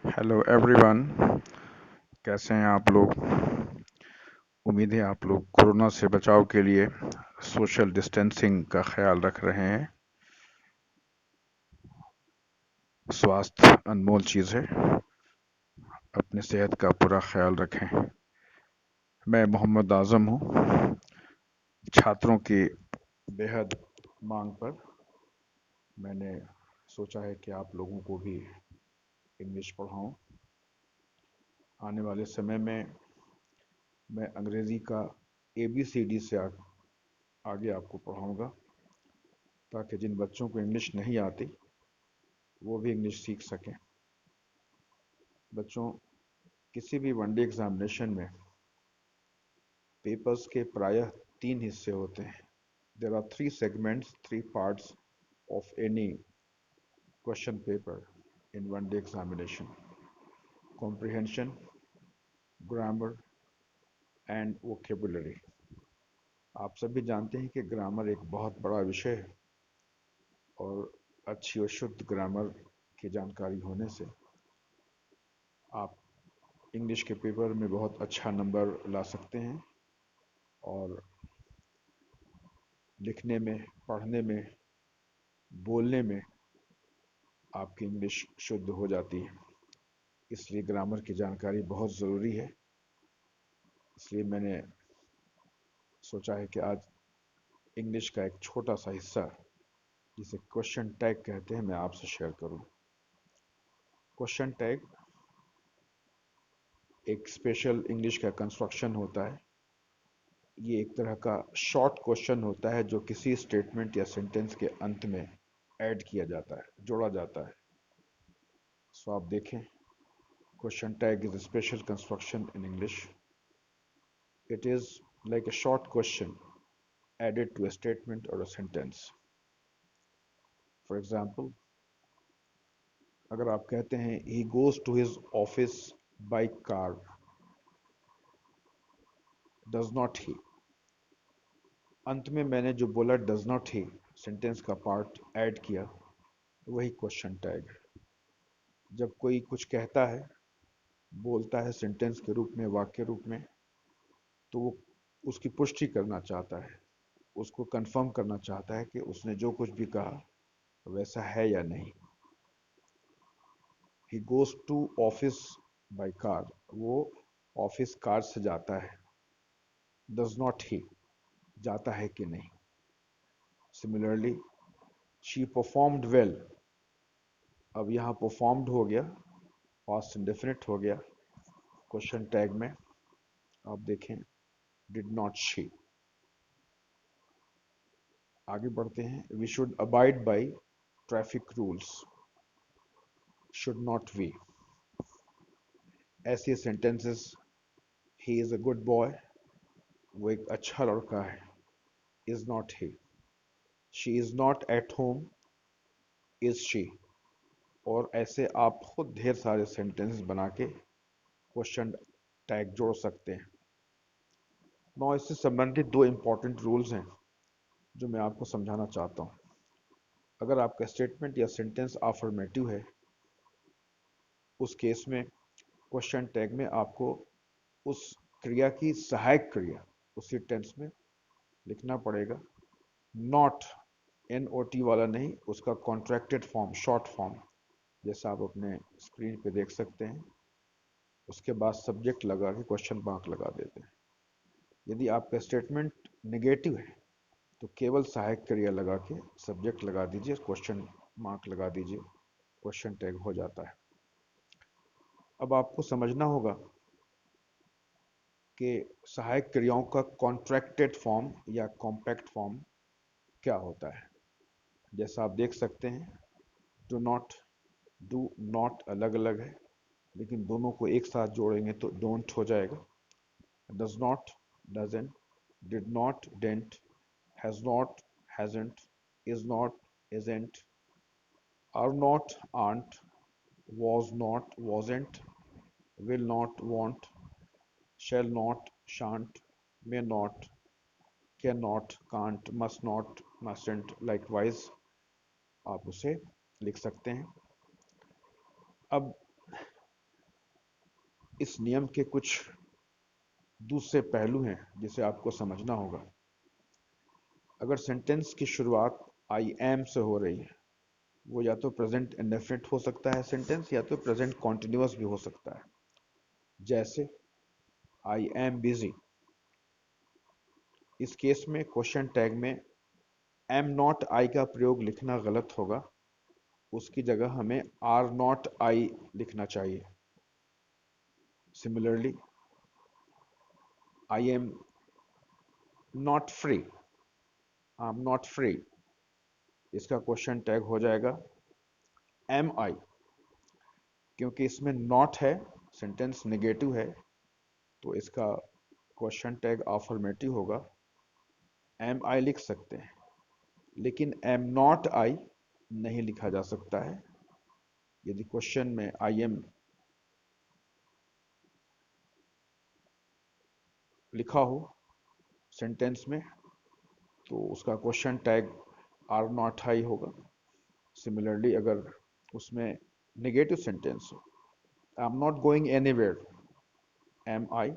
Hello everyone. कैसे हैं आप लोग? उम्मीद है आप लोग कोरोना से बचाव के लिए सोशल डिस्टेंसिंग का ख्याल रख रहे हैं। स्वास्थ्य अनमोल चीज़ है, अपने सेहत का पूरा ख्याल रखें। मैं मोहम्मद आज़म हूँ। छात्रों की बेहद मांग पर मैंने सोचा है कि आप लोगों को भी इंग्लिश पढ़ाऊँ। आने वाले समय में मैं अंग्रेज़ी का ABCD से आगे आपको पढ़ाऊँगा, ताकि जिन बच्चों को इंग्लिश नहीं आती वो भी इंग्लिश सीख सकें। बच्चों, किसी भी वनडे एग्जामिनेशन में पेपर्स के प्रायः 3 हिस्से होते हैं। There are 3 segments, 3 parts of any question paper in one day examination: comprehension, grammar and vocabulary. आप सभी जानते हैं कि ग्रामर एक बहुत बड़ा विषय है और अच्छी और शुद्ध ग्रामर की जानकारी होने से आप इंग्लिश के पेपर में बहुत अच्छा नंबर ला सकते हैं और लिखने में, पढ़ने में, बोलने में आपकी इंग्लिश शुद्ध हो जाती है। इसलिए ग्रामर की जानकारी बहुत ज़रूरी है। इसलिए मैंने सोचा है कि आज इंग्लिश का एक छोटा सा हिस्सा, जिसे क्वेश्चन टैग कहते हैं, मैं आपसे शेयर करूं। क्वेश्चन टैग एक स्पेशल इंग्लिश का कंस्ट्रक्शन होता है। ये एक तरह का शॉर्ट क्वेश्चन होता है जो किसी स्टेटमेंट या सेंटेंस के अंत में ऐड किया जाता है, जोड़ा जाता है। सो आप देखें, question tag is a special construction in English. It is like a short question added to a statement or a sentence. For example, अगर आप कहते हैं he goes to his office by car, does not he, अंत में मैंने जो बोला does not he, sentence का पार्ट ऐड किया, वही क्वेश्चन टैग है। जब कोई कुछ कहता है, बोलता है सेंटेंस के रूप में, वाक्य रूप में, तो वो उसकी पुष्टि करना चाहता है, उसको कंफर्म करना चाहता है कि उसने जो कुछ भी कहा वैसा है या नहीं। He goes to office by car, वो ऑफिस कार से जाता है। डज नॉट ही, जाता है कि नहीं। सिमिलरली, शी परफॉर्म्ड वेल, अब यहाँ परफॉर्म्ड हो गया, पास्ट इंडेफिनिट हो गया। क्वेश्चन टैग में आप देखें डिड नॉट शी। आगे बढ़ते हैं। We should abide by traffic rules, should not we. ऐसे sentences, he is a good boy, वो एक अच्छा लड़का है, is not he. She is not at home, is she. और ऐसे आप खुद ढेर सारे सेंटेंस बना के क्वेश्चन टैग जोड़ सकते हैं। नौ इससे संबंधित दो इंपॉर्टेंट रूल्स हैं जो मैं आपको समझाना चाहता हूँ। अगर आपका स्टेटमेंट या सेंटेंस अफर्मेटिव है, उस केस में क्वेश्चन टैग में आपको उस क्रिया की सहायक क्रिया उसी टेंस में लिखना पड़ेगा। नॉट, NOT वाला नहीं, उसका कॉन्ट्रैक्टेड फॉर्म, शॉर्ट फॉर्म, जैसा आप अपने स्क्रीन पे देख सकते हैं। उसके बाद सब्जेक्ट लगा के क्वेश्चन मार्क लगा देते हैं। यदि आपका स्टेटमेंट नेगेटिव है तो केवल सहायक क्रिया लगा के सब्जेक्ट लगा दीजिए, क्वेश्चन मार्क लगा दीजिए, क्वेश्चन टैग हो जाता है। अब आपको समझना होगा कि सहायक क्रियाओं का कॉन्ट्रैक्टेड फॉर्म या कॉम्पैक्ट फॉर्म क्या होता है। जैसा आप देख सकते हैं, डू नॉट, डू नॉट अलग अलग है, लेकिन दोनों को एक साथ जोड़ेंगे तो डोंट हो जाएगा। Does not, doesn't, did not, didn't, has not, hasn't, is not, isn't, are not, aren't, was not, wasn't, will not, won't, shall not, shan't, may not, cannot, can't, must not, mustn't, likewise आप उसे लिख सकते हैं। अब इस नियम के कुछ दूसरे पहलू हैं जिसे आपको समझना होगा। अगर सेंटेंस की शुरुआत आई एम से हो रही है, वो या तो प्रेजेंट इंडेफिनिट हो सकता है सेंटेंस, या तो प्रेजेंट कॉन्टिन्यूअस भी हो सकता है। जैसे आई एम बिजी, इस केस में क्वेश्चन टैग में एम नॉट आई का प्रयोग लिखना गलत होगा, उसकी जगह हमें आर नॉट आई लिखना चाहिए। Similarly, I am not free, I am not free, इसका क्वेश्चन टैग हो जाएगा एम आई। क्योंकि इसमें नॉट है, सेंटेंस नेगेटिव है, तो इसका क्वेश्चन टैग अफर्मेटिव होगा, एम आई लिख सकते हैं। लेकिन एम नॉट आई नहीं लिखा जा सकता है। यदि क्वेश्चन में आई एम लिखा हो सेंटेंस में, तो उसका question tag are not I होगा। सिमिलरली, अगर उसमें नेगेटिव सेंटेंस हो, I am not going anywhere, am I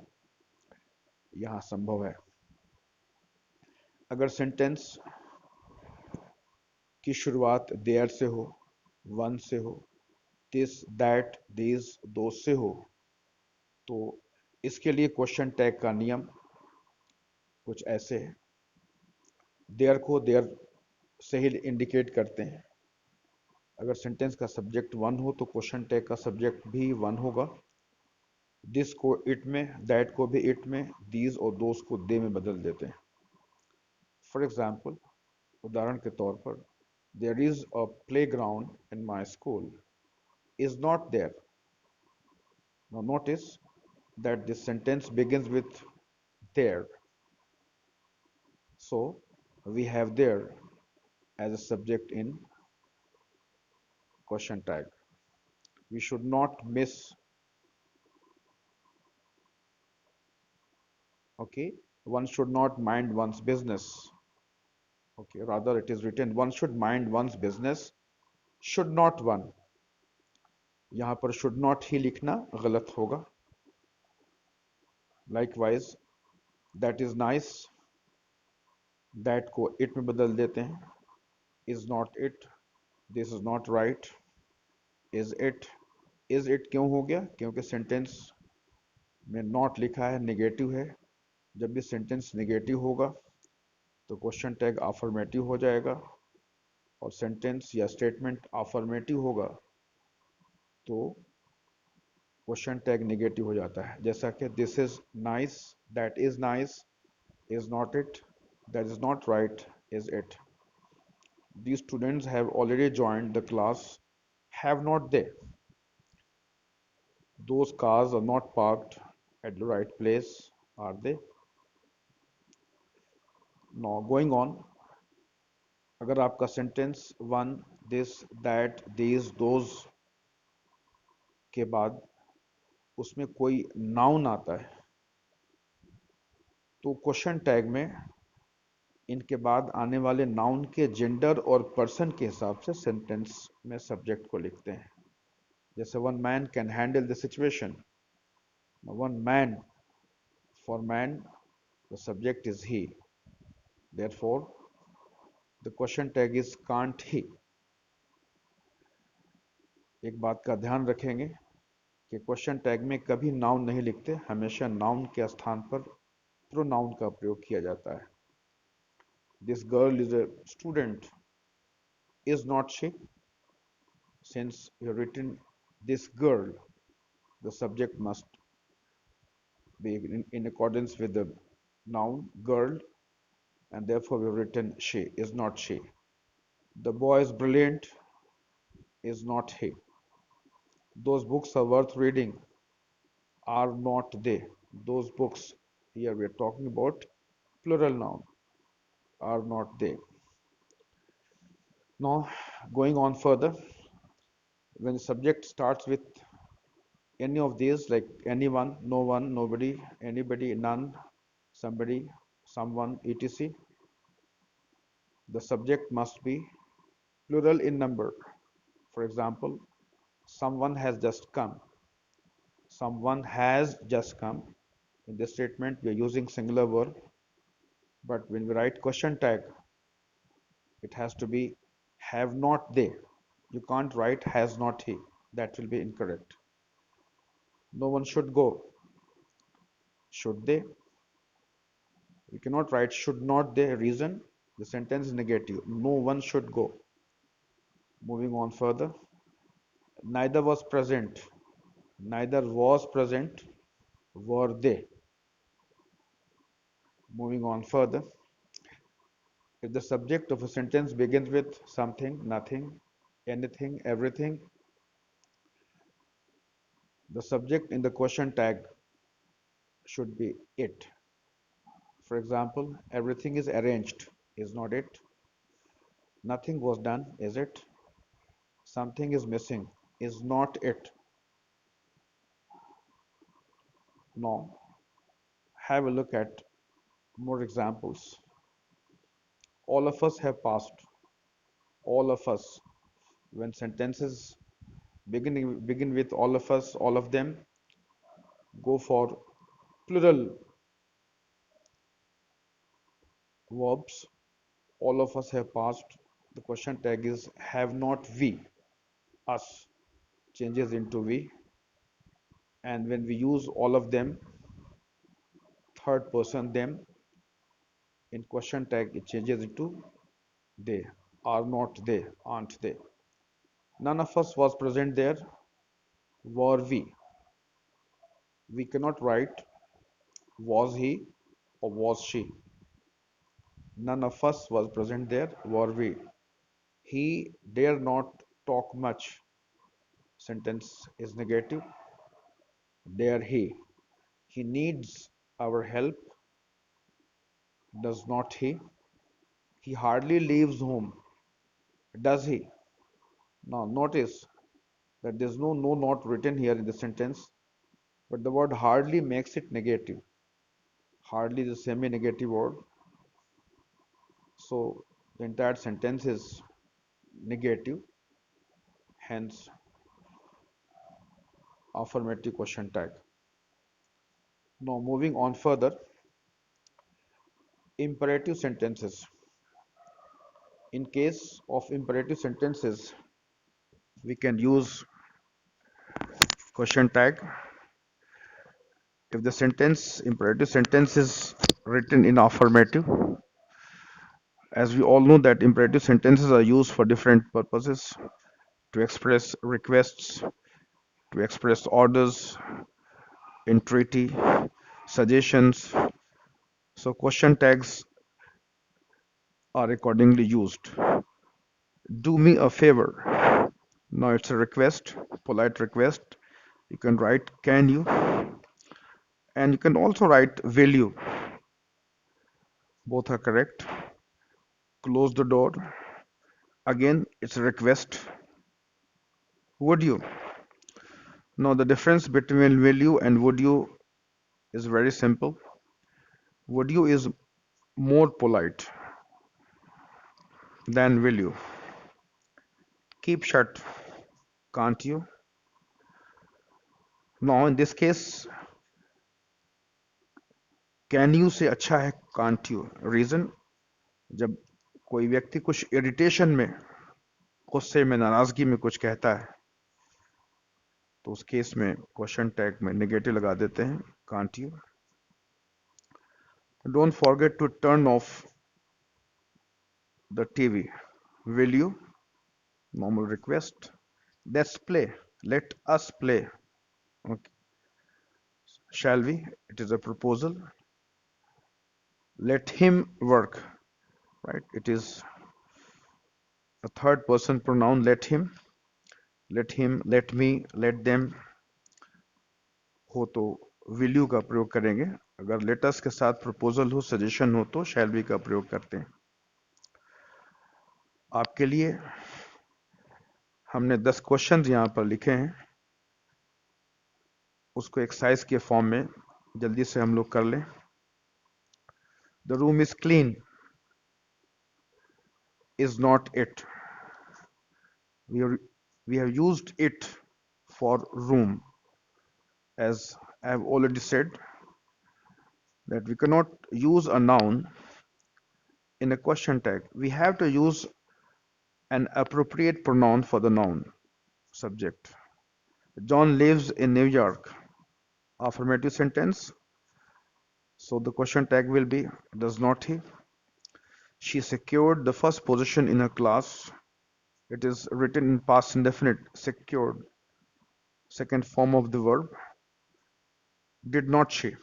यहां संभव है। अगर सेंटेंस की शुरुआत देयर से हो, वन से हो, दिस दैट दीज दो से हो, तो इसके लिए क्वेश्चन टैग का नियम कुछ ऐसे है। देयर को देयर से ही इंडिकेट करते हैं। अगर सेंटेंस का सब्जेक्ट वन हो तो क्वेश्चन टैग का सब्जेक्ट भी वन होगा। दिस को इट में, दैट को भी इट में, दीज और दोस को दे में बदल देते हैं। फॉर एग्जाम्पल, उदाहरण के तौर पर, there is a playground in my school is not there. Now notice that this sentence begins with there. So we have there as a subject in question tag. We should not miss, okay, one should not mind one's business. Okay, rather it is written one should mind one's business, should not one. यहाँ पर should not ही लिखना गलत होगा। Likewise, that is nice, that को it में बदल देते हैं, is not it, this is not right, is it क्यों हो गया? क्योंकि सेंटेंस में नॉट लिखा है, नेगेटिव है। जब भी सेंटेंस नेगेटिव होगा तो क्वेश्चन टैग अफर्मेटिव हो जाएगा, और सेंटेंस या स्टेटमेंट अफर्मेटिव होगा तो क्वेश्चन टैग नेगेटिव हो जाता है। जैसा कि this is nice, that is nice, is not it, that is not right, is it. These students have already joined the class, have not they? Those cars are not parked at the right place, are they? Now going on, अगर आपका sentence one, this, that, these, those के बाद उसमें कोई noun आता है, तो question tag में इनके बाद आने वाले नाउन के जेंडर और पर्सन के हिसाब से सेंटेंस में सब्जेक्ट को लिखते हैं। जैसे one man can handle the situation, one man, for man the subject is he, therefore the question tag is can't he. एक बात का ध्यान रखेंगे कि क्वेश्चन टैग में कभी नाउन नहीं लिखते, हमेशा नाउन के स्थान पर प्रोनाउन का प्रयोग किया जाता है। This girl is a student, is not she. Since you have written this girl, the subject must be in accordance with the noun girl, and therefore we have written she, is not she. The boy is brilliant, is not he. Those books are worth reading, are not they. Those books, here we are talking about plural noun, are not they. Now, going on further, when the subject starts with any of these, like anyone, no one, nobody, anybody, none, somebody, someone, etc., the subject must be plural in number. For example, someone has just come, Someone has just come. In this statement, we are using singular verb, but when we write question tag, it has to be have not they. You can't write has not he. That will be incorrect. No one should go. Should they? We cannot write should not they. Reason, the sentence is negative. No one should go. Moving on further. Neither was present. Neither was present. Were they? Moving on further. If the subject of a sentence begins with something, nothing, anything, everything, the subject in the question tag should be it. For example, everything is arranged is not it. Nothing was done is it. Something is missing is not it. Now, have a look at more examples. All of us have passed. All of us. When sentences begin with all of us, all of them, go for plural verbs. All of us have passed. The question tag is have not we. Us changes into we. And when we use all of them, third person them, in question tag it changes into they. Are not they, aren't they. None of us was present there. Were we? We cannot write was he or was she. None of us was present there. Were we? He dare not talk much. Sentence is negative. Dare he? He needs our help. Does not he? He hardly leaves home. Does he? Now notice that there's no not written here in the sentence, but the word hardly makes it negative. Hardly is a semi-negative word, so the entire sentence is negative, hence affirmative question tag. Now moving on further, imperative sentences. In case of imperative sentences, we can use question tag if the sentence imperative sentence is written in affirmative. As we all know that imperative sentences are used for different purposes, to express requests, to express orders, entreaty, suggestions. So question tags are accordingly used. Do me a favor. Now it's a request, polite request. You can write can you, and you can also write will you. Both are correct. Close the door. Again, it's a request. Would you? Now the difference between will you and would you is very simple. Would you is more polite than will you. Keep shut, can't you? Now in this case, can you से अच्छा है can't you. Reason, जब कोई व्यक्ति कुछ irritation में, गुस्से में, नाराजगी में कुछ कहता है, तो उस केस में क्वेश्चन टैग में नेगेटिव लगा देते हैं can't you. Don't forget to turn off the TV. Will you? Normal request. Let's play. Let us play. Okay. Shall we? It is a proposal. Let him work. Right? It is a third person pronoun. Let him. Let him. Let me. Let them. हो तो will you का प्रयोग करेंगे. अगर let us के साथ proposal हो, suggestion हो तो shall we का प्रयोग करते हैं. आपके लिए हमने 10 क्वेश्चंस यहाँ पर लिखे हैं, उसको एक्सरसाइज के फॉर्म में जल्दी से हम लोग कर लें. The room is clean. Is not it. We have used it for room. As I have already said, that we cannot use a noun in a question tag. We have to use an appropriate pronoun for the noun subject. John lives in New York. Affirmative sentence. So the question tag will be, does not he? She secured the first position in her class. It is written in past indefinite, secured, second form of the verb. Did not she?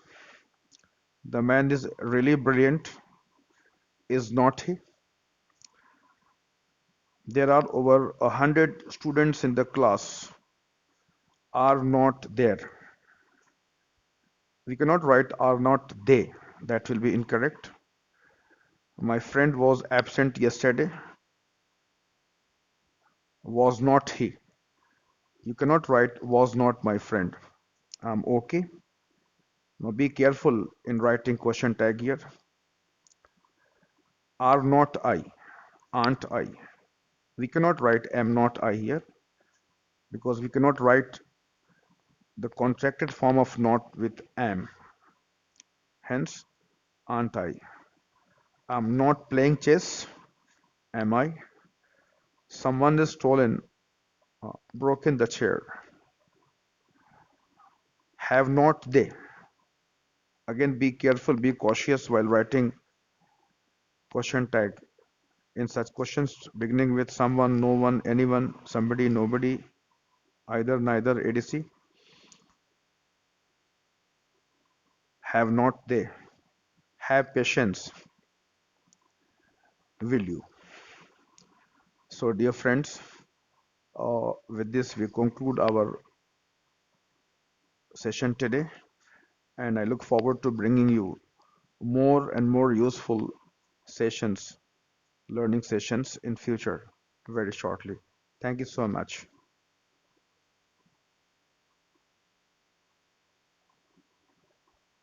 The man is really brilliant. Is not he? There are over 100 students in the class. Are not there. We cannot write are not they. That will be incorrect. My friend was absent yesterday. Was not he? You cannot write was not my friend. Okay. Now be careful in writing question tag here. Are not I? Aren't I? We cannot write am not I here because we cannot write the contracted form of not with am. Hence, aren't I? I'm not playing chess. Am I? Someone has stolen, broken the chair. Have not they? Again, be careful, be cautious while writing question tag. In such questions beginning with someone, no one, anyone, somebody, nobody, either, neither, etc. Have not they? Have patience, will you? So, dear friends, with this we conclude our session today, and I look forward to bringing you more and more useful sessions, learning sessions in future very shortly. Thank you so much.